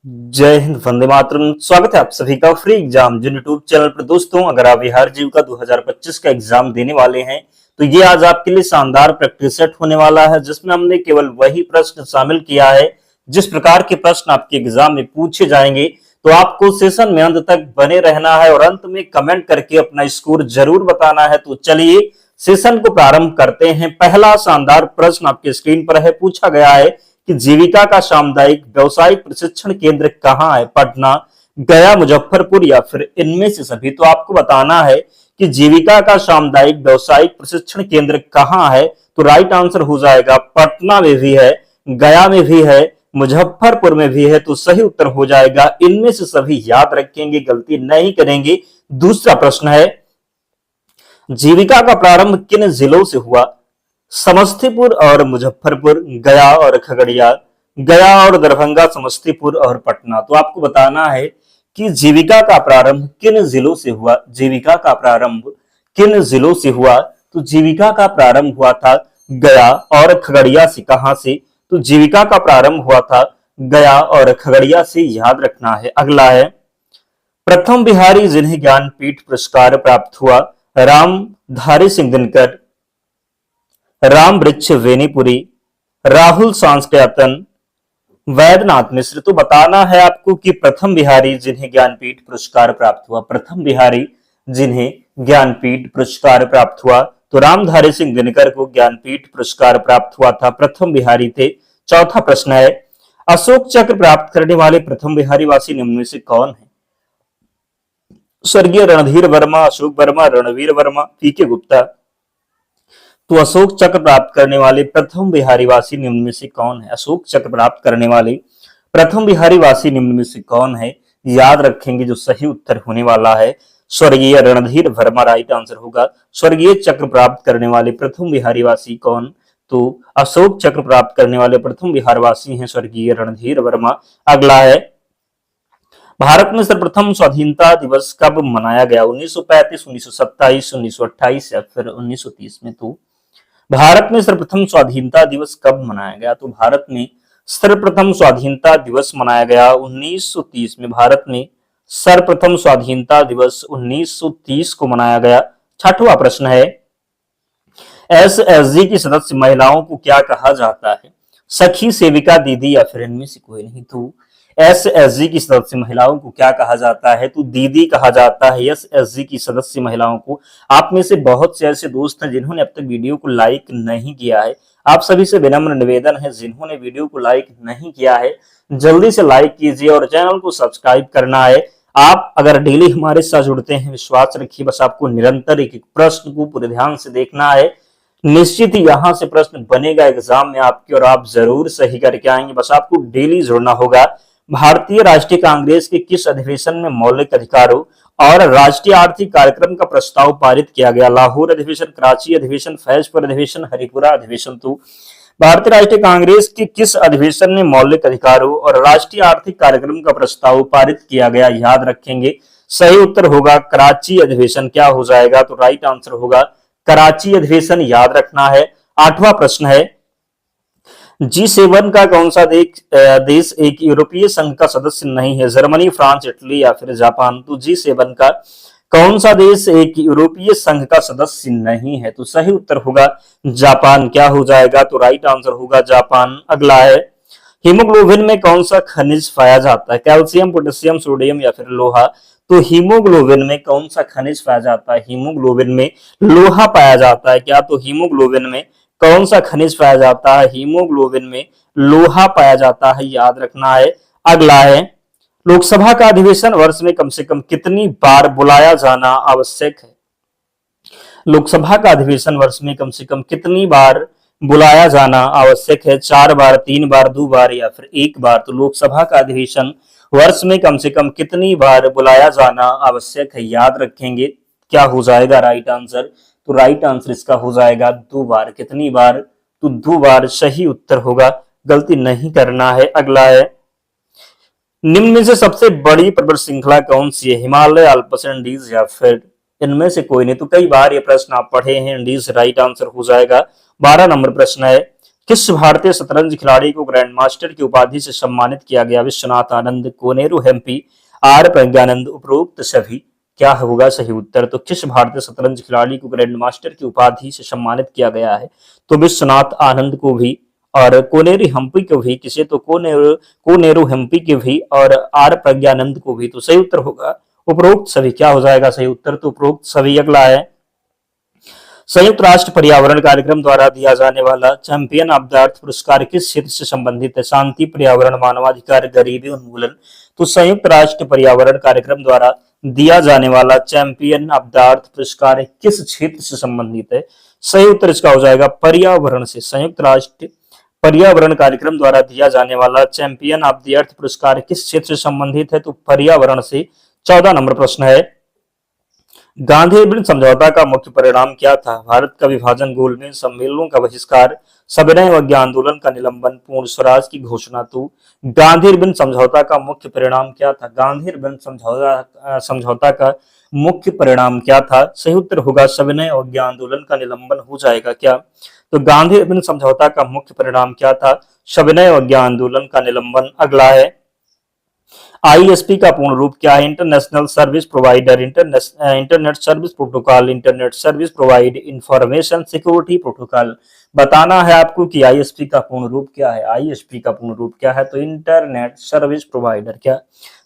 जय हिंद, वंदे मातरम। स्वागत है आप सभी का फ्री एग्जाम जिन यूट्यूब चैनल पर। दोस्तों, अगर आप बिहार जीविका 2025 का एग्जाम देने वाले हैं तो ये आज आपके लिए शानदार प्रैक्टिस सेट होने वाला है, जिसमें हमने केवल वही प्रश्न शामिल किया है जिस प्रकार के प्रश्न आपके एग्जाम में पूछे जाएंगे। तो आपको सेशन में अंत तक बने रहना है और अंत में कमेंट करके अपना स्कोर जरूर बताना है। तो चलिए सेशन को प्रारंभ करते हैं। पहला शानदार प्रश्न आपके स्क्रीन पर है। पूछा गया है कि जीविका का सामुदायिक व्यवसायिक प्रशिक्षण केंद्र कहाँ है? पटना, गया, मुजफ्फरपुर या फिर इनमें से सभी। तो आपको बताना है कि जीविका का सामुदायिक व्यवसायिक प्रशिक्षण केंद्र कहाँ है। तो राइट आंसर हो जाएगा पटना में भी है, गया में भी है, मुजफ्फरपुर में भी है। तो सही उत्तर हो जाएगा इनमें से सभी। याद रखेंगे, गलती नहीं करेंगे। दूसरा प्रश्न है, जीविका का प्रारंभ किन जिलों से हुआ? समस्तीपुर और मुजफ्फरपुर, गया और खगड़िया, गया और दरभंगा, समस्तीपुर और पटना। तो आपको बताना है कि जीविका का प्रारंभ किन जिलों से हुआ। जीविका का प्रारंभ किन जिलों से हुआ? तो जीविका का प्रारंभ हुआ था गया और खगड़िया से। कहां से? तो जीविका का प्रारंभ हुआ था गया और खगड़िया से। याद रखना है। अगला है, प्रथम बिहारी जिन्हें ज्ञानपीठ पुरस्कार प्राप्त हुआ? रामधारी सिंह दिनकर, राम वृक्ष वेनीपुरी, राहुल सांस्कृतन, वैद्यनाथ मिश्र। तो बताना है आपको कि प्रथम बिहारी जिन्हें ज्ञानपीठ पुरस्कार प्राप्त हुआ। प्रथम बिहारी जिन्हें ज्ञानपीठ पुरस्कार प्राप्त हुआ तो रामधारी सिंह दिनकर को ज्ञानपीठ पुरस्कार प्राप्त हुआ था। प्रथम बिहारी थे। चौथा प्रश्न है, अशोक चक्र प्राप्त करने वाले प्रथम बिहारी वासी निम्न में से कौन है? स्वर्गीय रणधीर वर्मा, अशोक वर्मा, रणवीर वर्मा, पीके गुप्ता। तो अशोक चक्र प्राप्त करने वाले प्रथम बिहारी वासी निम्न में से कौन है? अशोक चक्र प्राप्त करने वाले प्रथम बिहारी वासी निम्न में से कौन है? याद रखेंगे, जो सही उत्तर होने वाला है स्वर्गीय रणधीर वर्मा। राइट आंसर होगा स्वर्गीय चक्र प्राप्त करने वाले प्रथम बिहारी वासी कौन? तो अशोक चक्र प्राप्त करने वाले प्रथम बिहार वासी हैं स्वर्गीय रणधीर वर्मा। अगला है, भारत में सर्वप्रथम स्वाधीनता दिवस कब मनाया गया? 1935, 1927, 1928 या फिर 1930 में। तो भारत में सर्वप्रथम स्वाधीनता दिवस कब मनाया गया? तो भारत में सर्वप्रथम स्वाधीनता दिवस मनाया गया 1930 में। भारत में सर्वप्रथम स्वाधीनता दिवस 1930 को मनाया गया। छठवां प्रश्न है, एसएसजी की सदस्य महिलाओं को क्या कहा जाता है? सखी, सेविका, दीदी या फिर इनमें से कोई नहीं। तो एसएसजी की सदस्य महिलाओं को क्या कहा जाता है? तो दीदी कहा जाता है एसएसजी की सदस्य महिलाओं को। आप में से बहुत से ऐसे दोस्त हैं जिन्होंने अब तक वीडियो को लाइक नहीं किया है। आप सभी से विनम्र निवेदन है, जिन्होंने वीडियो को लाइक नहीं किया है जल्दी से लाइक कीजिए और चैनल को सब्सक्राइब करना है। आप अगर डेली हमारे साथ जुड़ते हैं, विश्वास रखिए, बस आपको निरंतर एक एक प्रश्न को पूरे ध्यान से देखना है। निश्चित ही यहां से प्रश्न बनेगा एग्जाम में आपके और आप जरूर सही करके आएंगे। बस आपको डेली जुड़ना होगा। भारतीय राष्ट्रीय कांग्रेस के किस अधिवेशन में मौलिक अधिकारों और राष्ट्रीय आर्थिक कार्यक्रम का प्रस्ताव पारित किया गया? लाहौर अधिवेशन, कराची अधिवेशन, फैजपुर अधिवेशन, हरिपुरा अधिवेशन। तो भारतीय राष्ट्रीय कांग्रेस के किस अधिवेशन में मौलिक अधिकारों और राष्ट्रीय आर्थिक कार्यक्रम का प्रस्ताव पारित किया गया? याद रखेंगे, सही उत्तर होगा कराची अधिवेशन। क्या हो जाएगा? तो राइट आंसर होगा कराची अधिवेशन। याद रखना है। आठवां प्रश्न है, G7 का कौन सा देश एक यूरोपीय संघ का सदस्य नहीं है? जर्मनी, फ्रांस, इटली या फिर जापान। तो G7 का कौन सा देश एक यूरोपीय संघ का सदस्य नहीं है? तो सही उत्तर होगा जापान। क्या हो जाएगा? तो राइट आंसर होगा जापान। अगला है, हीमोग्लोबिन में कौन सा खनिज पाया जाता है? कैल्शियम, पोटेशियम, सोडियम या फिर लोहा। तो हीमोग्लोबिन में कौन सा खनिज पाया जाता है? हीमोग्लोबिन में लोहा पाया जाता है। क्या? तो हीमोग्लोबिन में कौन सा खनिज पाया जाता है? हीमोग्लोबिन में लोहा पाया जाता है। याद रखना है। अगला है, लोकसभा का अधिवेशन वर्ष में कम से कम कितनी बार बुलाया जाना आवश्यक है? लोकसभा का अधिवेशन वर्ष में कम से कम कितनी बार बुलाया जाना आवश्यक है? 4 बार, 3 बार, 2 बार या फिर 1 बार। तो लोकसभा का अधिवेशन वर्ष में कम से कम कितनी बार बुलाया जाना आवश्यक है? याद रखेंगे। क्या हो जाएगा राइट आंसर? तो राइट आंसर इसका हो जाएगा 2 बार। कितनी बार? तो 2 बार सही उत्तर होगा, गलती नहीं करना है। अगला है, निम्न में से सबसे बड़ी पर्वत श्रृंखला कौन सी है? हिमालय, अल्पस, एंडीज या फिर इनमें से कोई नहीं। तो कई बार ये प्रश्न आप पढ़े हैं। एंडीज राइट आंसर हो जाएगा। 12 नंबर प्रश्न है, किस भारतीय शतरंज खिलाड़ी को ग्रैंड मास्टर की उपाधि से सम्मानित किया गया? विश्वनाथ आनंद, कोनेरू हेम्पी, आर प्रज्ञानंद, उपरोक्त सभी। क्या होगा सही उत्तर? तो किस भारतीय शतरंज खिलाड़ी को ग्रैंड मास्टर की उपाधि से सम्मानित किया गया है? तो विश्वनाथ आनंद को भी, और कोनेरू हम्पी को भी, किसे तो कोनेरू हम्पी के भी, और आर प्रज्ञानंद को भी। तो सही उत्तर होगा उपरोक्त सभी। क्या हो जाएगा सही उत्तर? तो उपरोक्त सभी। अगला है, संयुक्त राष्ट्र पर्यावरण कार्यक्रम द्वारा दिया जाने वाला चैंपियन ऑफ द अर्थ पुरस्कार किस क्षेत्र से संबंधित है? शांति, पर्यावरण, मानवाधिकार, गरीबी उन्मूलन। तो संयुक्त राष्ट्र पर्यावरण कार्यक्रम द्वारा दिया जाने वाला चैंपियन ऑफ द अर्थ पुरस्कार किस क्षेत्र से संबंधित है? सही उत्तर इसका हो जाएगा पर्यावरण से। संयुक्त राष्ट्र पर्यावरण कार्यक्रम द्वारा दिया जाने वाला चैंपियन ऑफ द अर्थ पुरस्कार किस क्षेत्र से संबंधित है? तो पर्यावरण से। 14 नंबर प्रश्न है, गांधी बिन समझौता का मुख्य परिणाम क्या था? भारत का विभाजन, गोलमेज सम्मेलनों का बहिष्कार, सविनय अवज्ञा आंदोलन का निलंबन, पूर्ण स्वराज की घोषणा। तो गांधी बिन समझौता का मुख्य परिणाम क्या था? गांधी बिन समझौता का मुख्य परिणाम क्या था? सही उत्तर होगा सविनय अवज्ञा आंदोलन का निलंबन हो जाएगा। क्या? तो गांधी बिन समझौता का मुख्य परिणाम क्या था? सविनय अवज्ञा आंदोलन का निलंबन। अगला है, आईएसपी का पूर्ण रूप क्या है? International service provider, internet service protocol, internet service provide information security protocol. बताना है आपको कि आईएसपी का पूर्ण रूप क्या है। आईएसपी का पूर्ण रूप क्या है? तो इंटरनेट सर्विस प्रोवाइडर। क्या?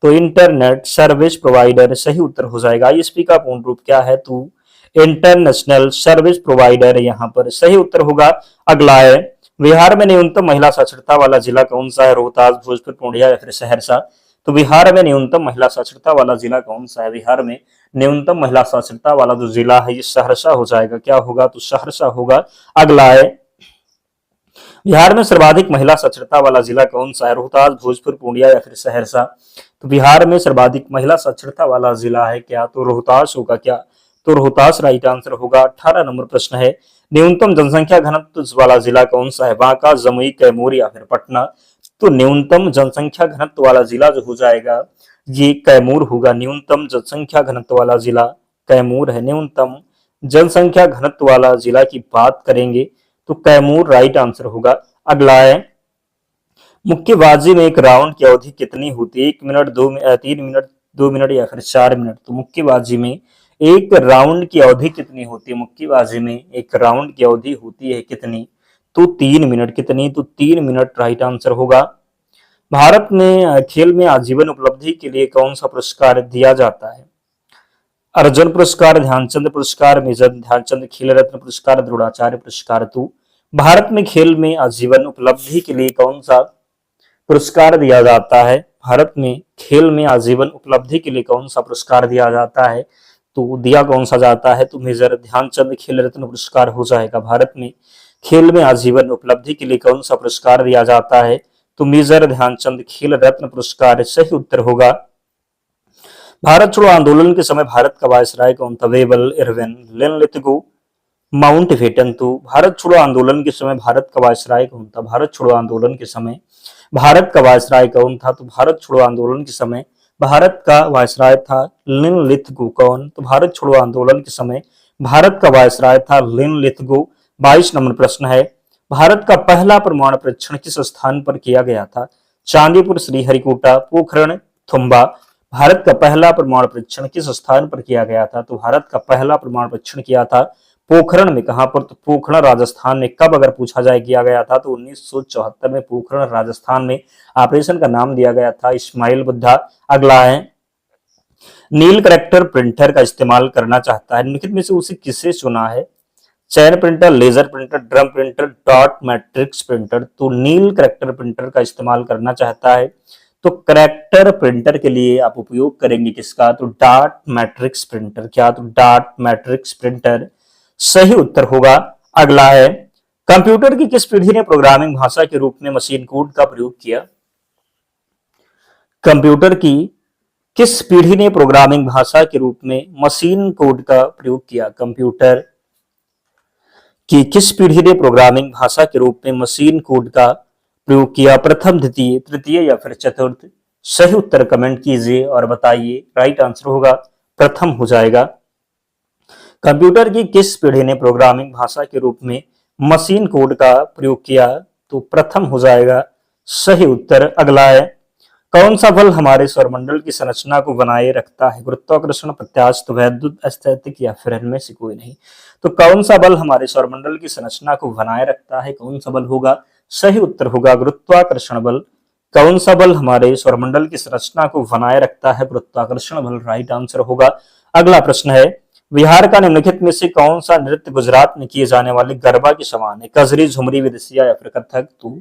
तो इंटरनेट सर्विस प्रोवाइडर सही उत्तर हो जाएगा। आईएसपी का पूर्ण रूप क्या है? तो इंटरनेशनल सर्विस प्रोवाइडर यहाँ पर सही उत्तर होगा। अगला है, बिहार में न्यूनतम महिला साक्षरता वाला जिला कौन सा है? रोहतास, भोजपुर, पूर्णिया या फिर सहरसा। तो बिहार में न्यूनतम महिला साक्षरता वाला जिला कौन सा है? बिहार में न्यूनतम महिला साक्षरता वाला जो जिला है ये सहरसा हो जाएगा। क्या होगा? तो सहरसा होगा। अगला है, बिहार में सर्वाधिक महिला साक्षरता वाला जिला कौन सा है? रोहतास, भोजपुर, पूर्णिया या फिर सहरसा। तो बिहार में सर्वाधिक महिला साक्षरता वाला जिला है क्या? तो रोहतास होगा। क्या? तो रोहतास राइट आंसर होगा। 18 नंबर प्रश्न है, न्यूनतम जनसंख्या घनत्व वाला जिला कौन सा है? बांका, जमुई, कैमूर या फिर पटना। तो न्यूनतम जनसंख्या घनत्व वाला जिला जो हो जाएगा ये कैमूर होगा। न्यूनतम जनसंख्या घनत्व वाला जिला कैमूर है। न्यूनतम जनसंख्या घनत्व वाला जिला की बात करेंगे तो कैमूर राइट आंसर होगा। अगला है, मुक्केबाजी में एक राउंड की अवधि कितनी होती है? 1 मिनट, 3 मिनट, 2 मिनट या फिर 4 मिनट। तो मुक्केबाजी में एक राउंड की अवधि कितनी होती है? मुक्केबाजी में एक राउंड की अवधि होती है कितनी? तो 3 मिनट। कितनी? तो 3 मिनट राइट आंसर होगा। भारत में खेल में आजीवन उपलब्धि के लिए कौन सा पुरस्कार दिया जाता है? अर्जुन पुरस्कार, ध्यानचंद पुरस्कार, मेजर ध्यानचंद खेल रत्न पुरस्कार, द्रोणाचार्य पुरस्कार। तो भारत में खेल में आजीवन उपलब्धि के लिए कौन सा पुरस्कार दिया जाता है? भारत में खेल में आजीवन उपलब्धि के लिए कौन सा पुरस्कार दिया जाता है? तो दिया कौन सा जाता है? तो मेजर ध्यानचंद खेल रत्न पुरस्कार हो जाएगा। भारत में खेल में आजीवन उपलब्धि के लिए कौन सा पुरस्कार दिया जाता है? तो मेजर ध्यानचंद खेल रत्न पुरस्कार सही उत्तर होगा। भारत छोड़ो आंदोलन के समय भारत का वायसराय कौन था? वेबल, इरविन, लिनलिथगो, माउंटबेटन। तो भारत छोड़ो आंदोलन के समय भारत का वायसराय कौन था? भारत छोड़ो आंदोलन के समय भारत का वायसराय कौन था? तो भारत छोड़ो आंदोलन के समय भारत का वायसराय था लिनलिथगो। कौन? तो भारत छोड़ो आंदोलन के समय भारत का वायसराय था लिनलिथगो। 22 नंबर प्रश्न है, भारत का पहला परमाणु परीक्षण किस स्थान पर किया गया था? चांदीपुर, श्रीहरिकोटा, पोखरण, थुम्बा। भारत का पहला परमाणु परीक्षण किस स्थान पर किया गया था? तो भारत का पहला परमाणु परीक्षण किया था पोखरण में। कहां पर? तो पोखरण राजस्थान में। कब अगर पूछा जाए किया गया था? तो 1974 में पोखरण राजस्थान में। ऑपरेशन का नाम दिया गया था इस्माइल बुद्धा। अगला है, नील करेक्टर प्रिंटर का इस्तेमाल करना चाहता है, निम्नलिखित में से उसे किसे चुना है? Chain printer, laser printer, drum printer, dot matrix printer. तो नील करेक्टर प्रिंटर का इस्तेमाल करना चाहता है तो करेक्टर प्रिंटर के लिए आप उपयोग करेंगे किसका? तो डॉट मैट्रिक्स प्रिंटर। क्या? तो डॉट मैट्रिक्स प्रिंटर सही उत्तर होगा। अगला है, कंप्यूटर की किस पीढ़ी ने प्रोग्रामिंग भाषा के रूप में मशीन कोड का प्रयोग किया? कंप्यूटर की किस पीढ़ी ने प्रोग्रामिंग भाषा के रूप में मशीन कोड का प्रयोग किया? कंप्यूटर की किस पीढ़ी ने प्रोग्रामिंग भाषा के रूप में मशीन कोड का प्रयोग किया? प्रथम, द्वितीय, तृतीय या फिर चतुर्थ? सही उत्तर कमेंट कीजिए और बताइए। राइट आंसर होगा प्रथम हो जाएगा। कंप्यूटर की किस पीढ़ी ने प्रोग्रामिंग भाषा के रूप में मशीन कोड का प्रयोग किया, तो प्रथम हो जाएगा सही उत्तर। अगला है, कौन सा बल हमारे सौरमंडल की संरचना को बनाए रखता है? गुरुत्वाकर्षण, प्रत्यास्थ, वैद्युत, स्थैतिक या फिर इनमें से कोई नहीं। तो कौन सा बल हमारे सौरमंडल की संरचना को बनाए रखता है? कौन सा बल होगा? सही उत्तर होगा गुरुत्वाकर्षण बल। कौन सा बल हमारे सौरमंडल की संरचना को बनाए रखता है? गुरुत्वाकर्षण बल राइट आंसर होगा। अगला प्रश्न है, बिहार का निम्नलिखित में से कौन सा नृत्य गुजरात में किए जाने वाले गरबा के समान है? कजरी, झुमरी, विदेशिया या फिर कथक? तो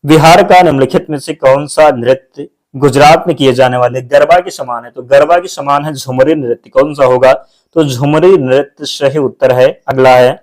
बिहार का निम्नलिखित में से कौन सा नृत्य गुजरात में किए जाने वाले गरबा के समान है? तो गरबा के समान है झुमरी नृत्य। कौन सा होगा? तो झुमरी नृत्य सही उत्तर है। अगला है,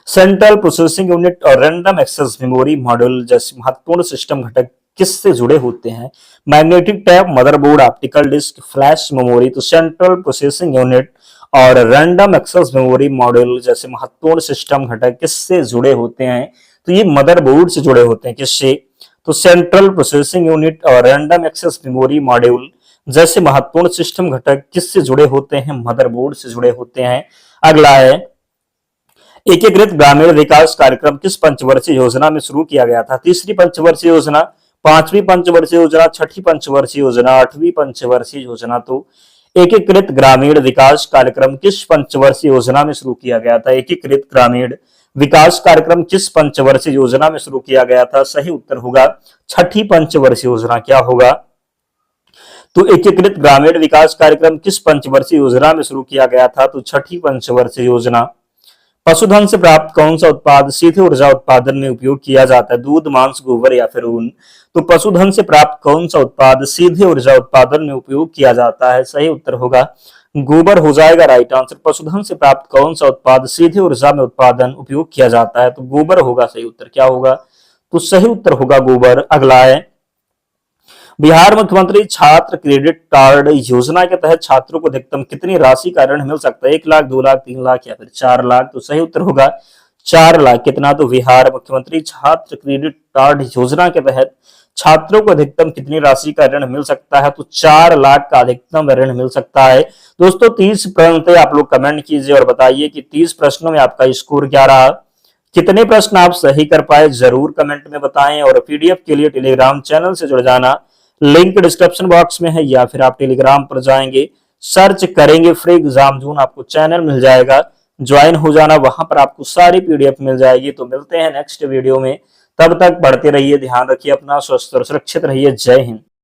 सेंट्रल प्रोसेसिंग यूनिट और रैंडम एक्सेस मेमोरी मॉड्यूल जैसे महत्वपूर्ण सिस्टम घटक किससे जुड़े होते हैं? Magnetic tape, motherboard, optical disk, flash memory. तो सेंट्रल प्रोसेसिंग यूनिट और रैंडम एक्सेस मेमोरी मॉड्यूल जैसे महत्वपूर्ण सिस्टम घटक किससे जुड़े होते हैं? तो ये मदरबोर्ड से जुड़े होते हैं। किससे? तो सेंट्रल प्रोसेसिंग यूनिट और रैंडम एक्सेस मेमोरी मॉड्यूल जैसे महत्वपूर्ण सिस्टम घटक किससे जुड़े होते हैं? मदरबोर्ड से जुड़े होते हैं। अगला है, एकीकृत ग्रामीण विकास कार्यक्रम किस पंचवर्षीय योजना में शुरू किया गया था? तीसरी पंचवर्षीय योजना, पांचवी पंचवर्षीय योजना, छठी पंचवर्षीय योजना, आठवीं पंचवर्षीय योजना? तो एकीकृत ग्रामीण विकास कार्यक्रम किस पंचवर्षीय योजना में शुरू किया गया था? एकीकृत ग्रामीण विकास कार्यक्रम किस पंचवर्षीय योजना में शुरू किया गया था? सही उत्तर होगा छठी पंचवर्षीय योजना। क्या होगा? तो एकीकृत ग्रामीण विकास कार्यक्रम किस पंचवर्षीय योजना में शुरू किया गया था? तो छठी पंचवर्षीय योजना। पशुधन से प्राप्त कौन सा उत्पाद सीधे ऊर्जा उत्पादन में उपयोग किया जाता है? दूध, मांस, गोबर या फिर ऊन? तो पशुधन से प्राप्त कौन सा उत्पाद सीधे ऊर्जा उत्पादन में उपयोग किया जाता है? सही उत्तर होगा गोबर हो जाएगा राइट आंसर। पशुधन से प्राप्त कौन सा उत्पाद सीधे ऊर्जा में उत्पादन उपयोग किया जाता है? तो गोबर होगा सही उत्तर। क्या होगा? तो सही उत्तर होगा गोबर। अगला है, बिहार मुख्यमंत्री छात्र क्रेडिट कार्ड योजना के तहत छात्रों को अधिकतम कितनी राशि का ऋण मिल सकता है? 1 लाख, 2 लाख, 3 लाख या फिर 4 लाख? तो सही उत्तर होगा 4 लाख। कितना? तो बिहार मुख्यमंत्री छात्र क्रेडिट कार्ड योजना के तहत छात्रों को अधिकतम कितनी राशि का ऋण मिल सकता है? तो 4 लाख का अधिकतम ऋण मिल सकता है। दोस्तों 30 प्रश्न थे, आप लोग कमेंट कीजिए और बताइए कि 30 प्रश्नों में आपका स्कोर क्या रहा, कितने प्रश्न आप सही कर पाए, जरूर कमेंट में बताएं। और पीडीएफ के लिए टेलीग्राम चैनल से जुड़ जाना, लिंक डिस्क्रिप्शन बॉक्स में है, या फिर आप टेलीग्राम पर जाएंगे, सर्च करेंगे फ्री एग्जाम जोन, आपको चैनल मिल जाएगा, ज्वाइन हो जाना, वहां पर आपको सारी पीडीएफ मिल जाएगी। तो मिलते हैं नेक्स्ट वीडियो में, तब तक पढ़ते रहिए, ध्यान रखिए अपना, स्वस्थ और सुरक्षित रहिए। जय हिंद।